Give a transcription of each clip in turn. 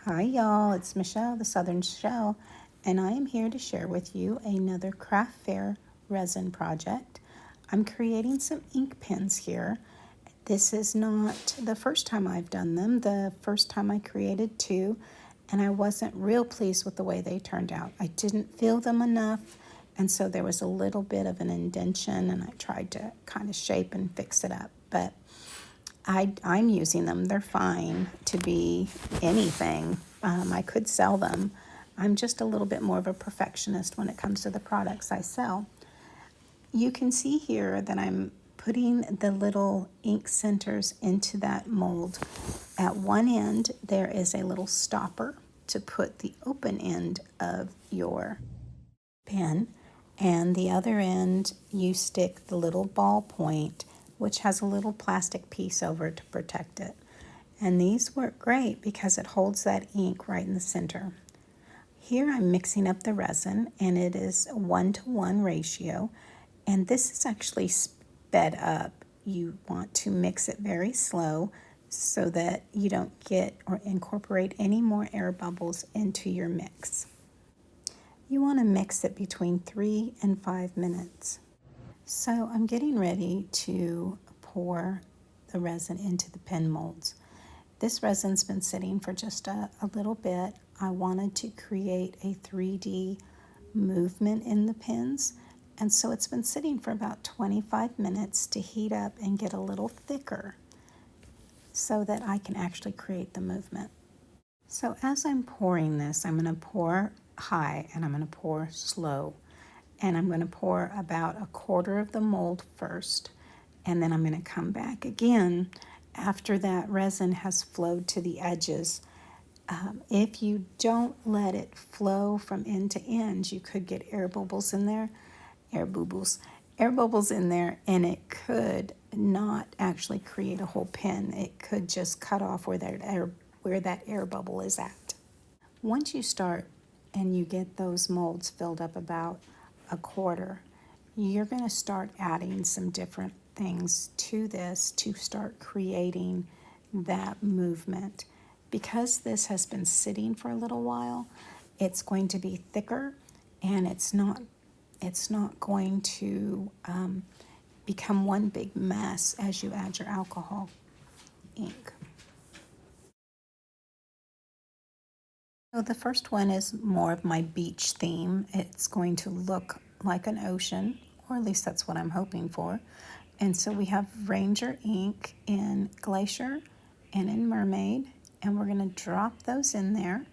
Hi y'all, it's Michelle, the Southern Shell, and I am here to share with you another craft fair resin project. I'm creating some ink pens here. This is not the first time I've done them. The first time I created two, and I wasn't real pleased with the way they turned out. I didn't feel them enough, and so there was a little bit of an indentation, and I tried to kind of shape and fix it up, but I'm using them. They're fine to be anything. I could sell them. I'm just a little bit more of a perfectionist when it comes to the products I sell. You can see here that I'm putting the little ink centers into that mold. At one end, there is a little stopper to put the open end of your pen, and the other end you stick the little ball point, which has a little plastic piece over it to protect it. And these work great because it holds that ink right in the center. Here I'm mixing up the resin, and it is 1-to-1 ratio, and this is actually sped up. You want to mix it very slow so that you don't get or incorporate any more air bubbles into your mix. You want to mix it between 3 and 5 minutes. So I'm getting ready to pour the resin into the pen molds. This resin's been sitting for just a little bit. I wanted to create a 3D movement in the pens, and so it's been sitting for about 25 minutes to heat up and get a little thicker so that I can actually create the movement. So as I'm pouring this, I'm going to pour high and I'm going to pour slow. And I'm going to pour about a quarter of the mold first, and then I'm going to come back again after that resin has flowed to the edges. If you don't let it flow from end to end, you could get air bubbles in there, air bubbles in there, and it could not actually create a whole pen. It could just cut off where that air bubble is at. Once you start and you get those molds filled up about a quarter, you're going to start adding some different things to this to start creating that movement. Because this has been sitting for a little while, it's going to be thicker, and it's not going to become one big mess as you add your alcohol ink. So the first one is more of my beach theme. It's going to look like an ocean, or at least that's what I'm hoping for. And so we have Ranger ink in Glacier and in Mermaid, and we're going to drop those in there.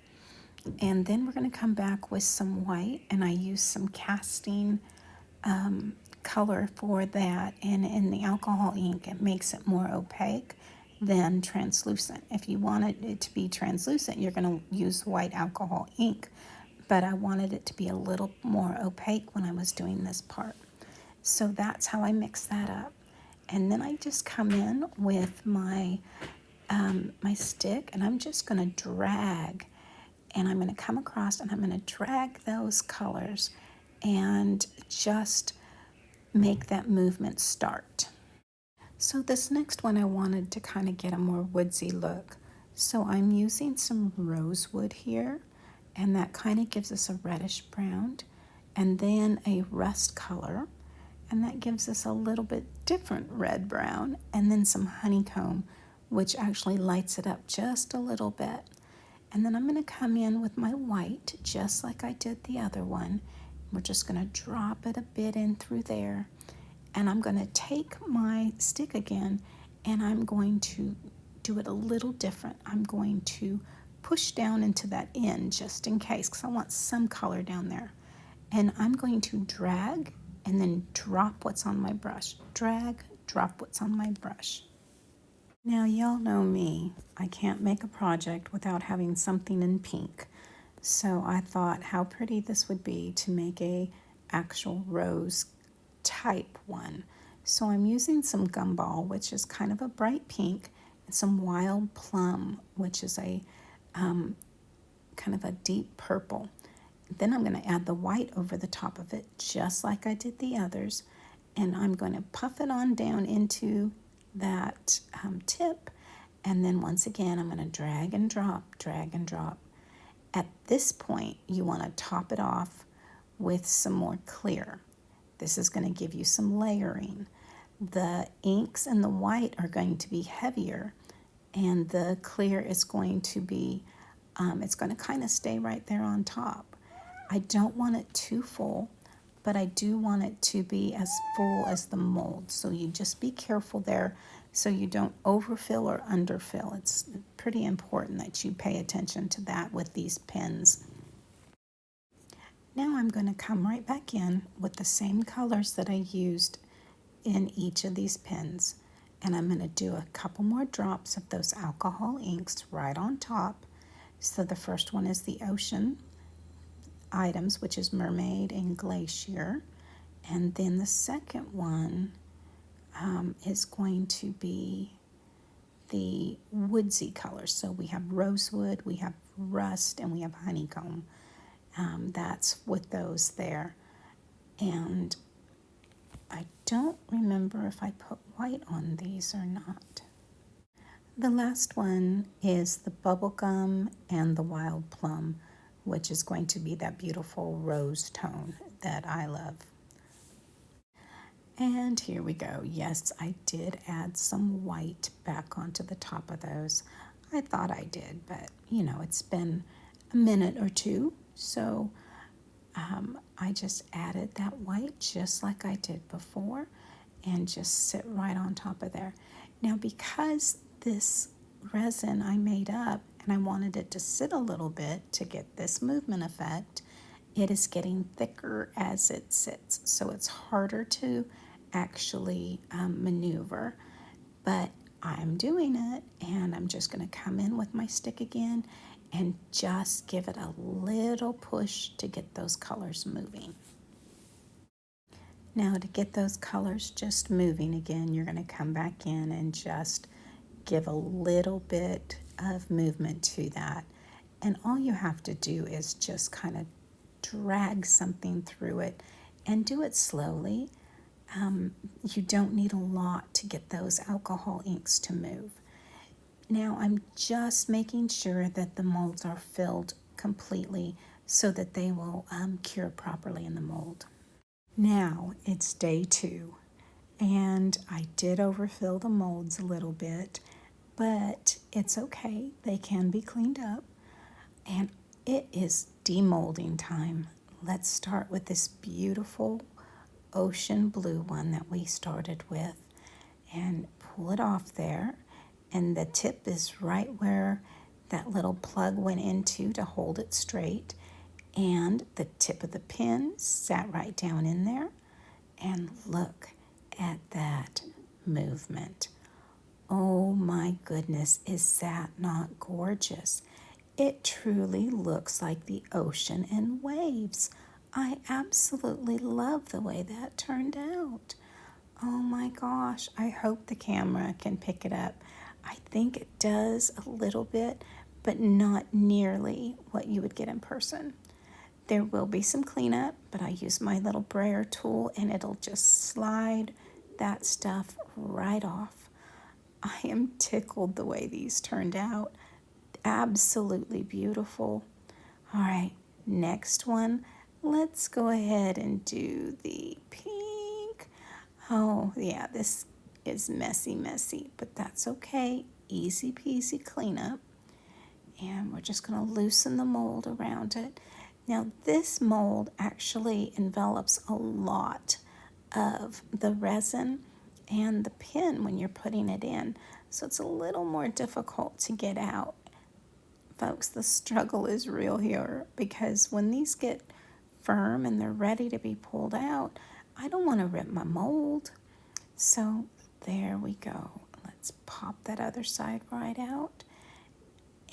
And then we're going to come back with some white, and I use some casting color for that. And in the alcohol ink, it makes it more opaque than translucent. If you wanted it to be translucent, you're going to use white alcohol ink, but I wanted it to be a little more opaque when I was doing this part. So that's how I mix that up. And then I just come in with my my stick, and I'm just going to drag, and I'm going to come across, and I'm going to drag those colors and just make that movement start. So this next one, I wanted to kind of get a more woodsy look. So I'm using some rosewood here, and that kind of gives us a reddish brown, and then a rust color, and that gives us a little bit different red brown, and then some honeycomb, which actually lights it up just a little bit. And then I'm going to come in with my white, just like I did the other one. We're just going to drop it a bit in through there. And I'm going to take my stick again, and I'm going to do it a little different. I'm going to push down into that end just in case, because I want some color down there. And I'm going to drag and then drop what's on my brush. Drag, drop what's on my brush. Now, y'all know me. I can't make a project without having something in pink. So I thought how pretty this would be to make a actual rose type one. So I'm using some gumball, which is kind of a bright pink, and some wild plum, which is a kind of a deep purple. Then I'm going to add the white over the top of it, just like I did the others, and I'm going to puff it on down into that tip, And then once again, I'm going to drag and drop, drag and drop. At this point, you want to top it off with some more clear. This is going to give you some layering. The inks and the white are going to be heavier, and the clear is going to be, it's going to kind of stay right there on top. I don't want it too full, but I do want it to be as full as the mold. So you just be careful there so you don't overfill or underfill. It's pretty important that you pay attention to that with these pens. Now I'm going to come right back in with the same colors that I used in each of these pens. And I'm going to do a couple more drops of those alcohol inks right on top. So the first one is the ocean items, which is mermaid and glacier. And then the second one is going to be the woodsy colors. So we have rosewood, we have rust, and we have honeycomb. That's with those there. And I don't remember if I put white on these or not. The last one is the bubblegum and the wild plum, which is going to be that beautiful rose tone that I love. And here we go. Yes, I did add some white back onto the top of those. I thought I did, but you know, it's been a minute or two, so I just added that white just like I did before and just sit right on top of there. Now, because this resin I made up and I wanted it to sit a little bit to get this movement effect, it is getting thicker as it sits. So it's harder to actually maneuver, but I'm doing it, and I'm just going to come in with my stick again and just give it a little push to get those colors moving. Now, to get those colors just moving again, you're going to come back in and just give a little bit of movement to that. And all you have to do is just kind of drag something through it and do it slowly. You don't need a lot to get those alcohol inks to move. Now I'm just making sure that the molds are filled completely so that they will cure properly in the mold. Now it's day 2, and I did overfill the molds a little bit, but it's okay. They can be cleaned up, and it is demolding time. Let's start with this beautiful ocean blue one that we started with and pull it off there. And the tip is right where that little plug went into to hold it straight. And the tip of the pen sat right down in there. And look at that movement. Oh my goodness, is that not gorgeous? It truly looks like the ocean and waves. I absolutely love the way that turned out. Oh my gosh, I hope the camera can pick it up. I think it does a little bit, but not nearly what you would get in person. There will be some cleanup, but I use my little brayer tool and it'll just slide that stuff right off. I am tickled the way these turned out. Absolutely beautiful. All right, next one. Let's go ahead and do the pink. Oh, yeah, this is messy, but that's okay. Easy peasy cleanup. And we're just going to loosen the mold around it. Now, this mold actually envelops a lot of the resin and the pen when you're putting it in. So it's a little more difficult to get out. Folks, the struggle is real here because when these get firm and they're ready to be pulled out, I don't want to rip my mold. So there we go. Let's pop that other side right out.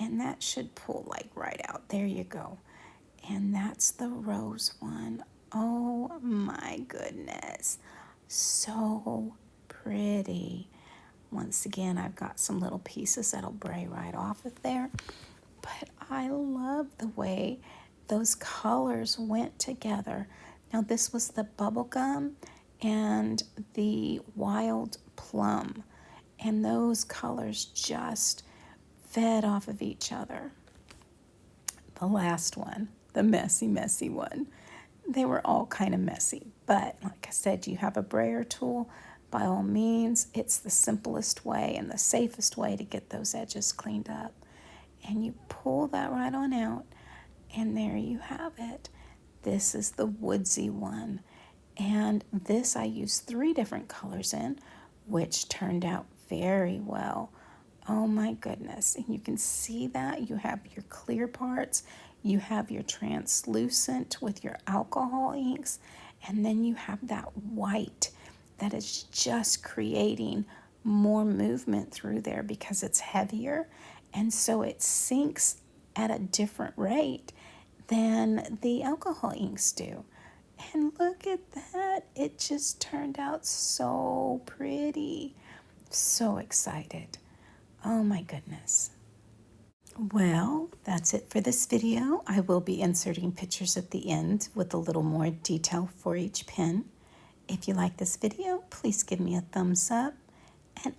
And that should pull like right out. There you go. And that's the rose one. Oh my goodness. So pretty. Once again, I've got some little pieces that'll bray right off of there. But I love the way those colors went together. Now this was the bubblegum and the wild plum. and those colors just fed off of each other. The last one, the messy one, they were all kind of messy, but like I said, you have a brayer tool, by all means, it's the simplest way and the safest way to get those edges cleaned up. And you pull that right on out, and there you have it. This is the woodsy one. And this I used 3 different colors in, which turned out very well. Oh my goodness. And you can see that you have your clear parts, you have your translucent with your alcohol inks, and then you have that white that is just creating more movement through there because it's heavier, and so it sinks at a different rate than the alcohol inks do. And look at that, it just turned out so pretty. So excited. Oh my goodness. Well, that's it for this video. I will be inserting pictures at the end with a little more detail for each pen. If you like this video, please give me a thumbs up and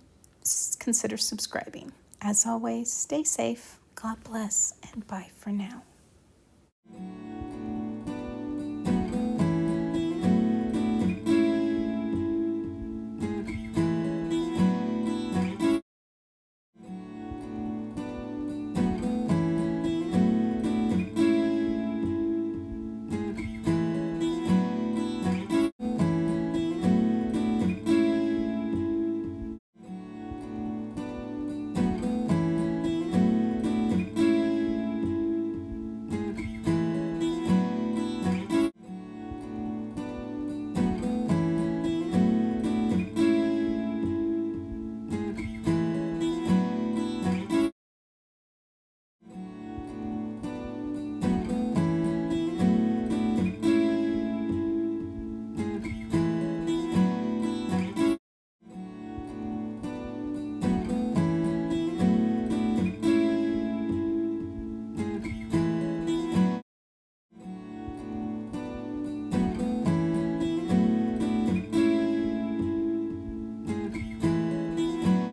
consider subscribing. As always, stay safe, God bless, and bye for now.